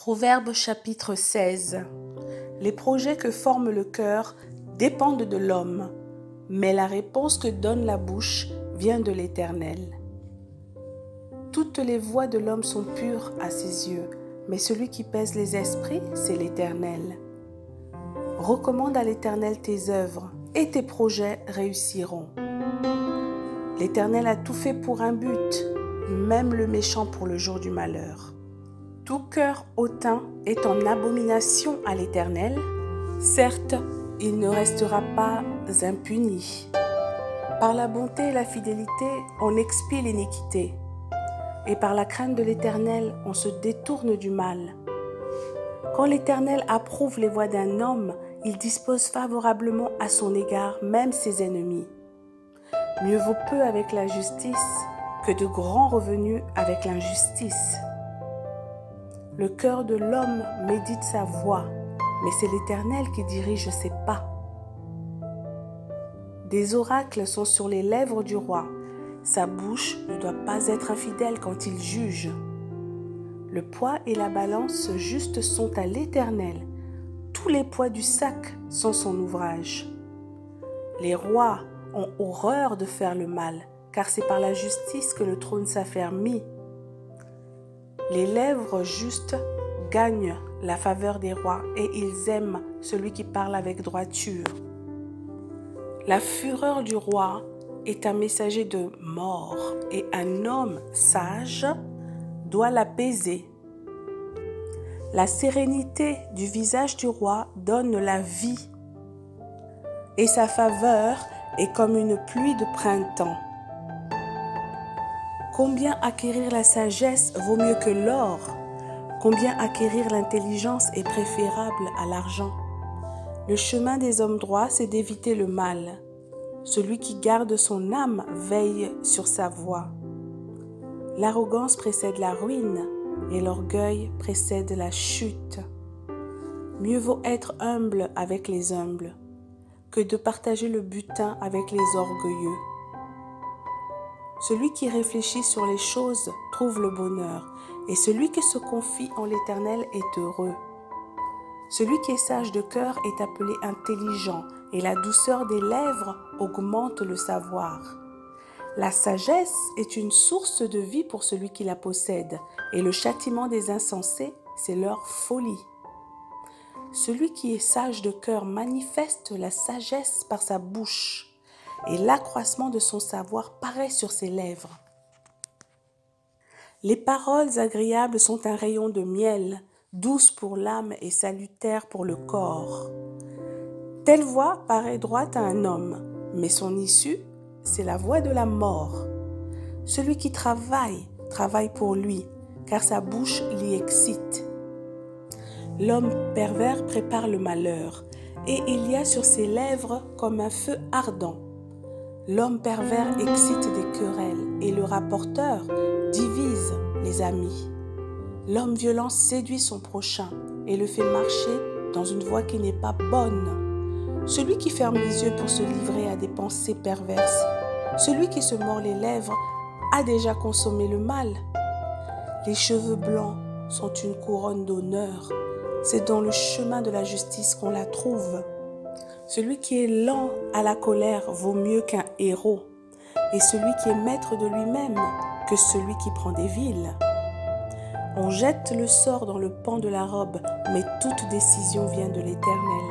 Proverbe chapitre 16. Les projets que forme le cœur dépendent de l'homme, mais la réponse que donne la bouche vient de l'Éternel. Toutes les voies de l'homme sont pures à ses yeux, mais celui qui pèse les esprits, c'est l'Éternel. Recommande à l'Éternel tes œuvres, et tes projets réussiront. L'Éternel a tout fait pour un but, même le méchant pour le jour du malheur. Tout cœur hautain est en abomination à l'Éternel. Certes, il ne restera pas impuni. Par la bonté et la fidélité, on expie l'iniquité. Et par la crainte de l'Éternel, on se détourne du mal. Quand l'Éternel approuve les voies d'un homme, il dispose favorablement à son égard même ses ennemis. Mieux vaut peu avec la justice que de grands revenus avec l'injustice. Le cœur de l'homme médite sa voie, mais c'est l'Éternel qui dirige ses pas. Des oracles sont sur les lèvres du roi. Sa bouche ne doit pas être infidèle quand il juge. Le poids et la balance justes sont à l'Éternel. Tous les poids du sac sont son ouvrage. Les rois ont horreur de faire le mal, car c'est par la justice que le trône s'affermit. Les lèvres justes gagnent la faveur des rois et ils aiment celui qui parle avec droiture. La fureur du roi est un messager de mort et un homme sage doit l'apaiser. La sérénité du visage du roi donne la vie et sa faveur est comme une pluie de printemps. Combien acquérir la sagesse vaut mieux que l'or? Combien acquérir l'intelligence est préférable à l'argent? Le chemin des hommes droits, c'est d'éviter le mal. Celui qui garde son âme veille sur sa voie. L'arrogance précède la ruine et l'orgueil précède la chute. Mieux vaut être humble avec les humbles que de partager le butin avec les orgueilleux. Celui qui réfléchit sur les choses trouve le bonheur, et celui qui se confie en l'Éternel est heureux. Celui qui est sage de cœur est appelé intelligent, et la douceur des lèvres augmente le savoir. La sagesse est une source de vie pour celui qui la possède, et le châtiment des insensés, c'est leur folie. Celui qui est sage de cœur manifeste la sagesse par sa bouche, et l'accroissement de son savoir paraît sur ses lèvres. Les paroles agréables sont un rayon de miel, douces pour l'âme et salutaires pour le corps. Telle voix paraît droite à un homme, mais son issue, c'est la voie de la mort. Celui qui travaille pour lui, car sa bouche l'y excite. L'homme pervers prépare le malheur, et il y a sur ses lèvres comme un feu ardent. L'homme pervers excite des querelles, et le rapporteur divise les amis. L'homme violent séduit son prochain, et le fait marcher dans une voie qui n'est pas bonne. Celui qui ferme les yeux pour se livrer à des pensées perverses, celui qui se mord les lèvres a déjà consommé le mal. Les cheveux blancs sont une couronne d'honneur. C'est dans le chemin de la justice qu'on la trouve. Celui qui est lent à la colère vaut mieux qu'un héros, et celui qui est maître de lui-même que celui qui prend des villes. On jette le sort dans le pan de la robe, mais toute décision vient de l'Éternel.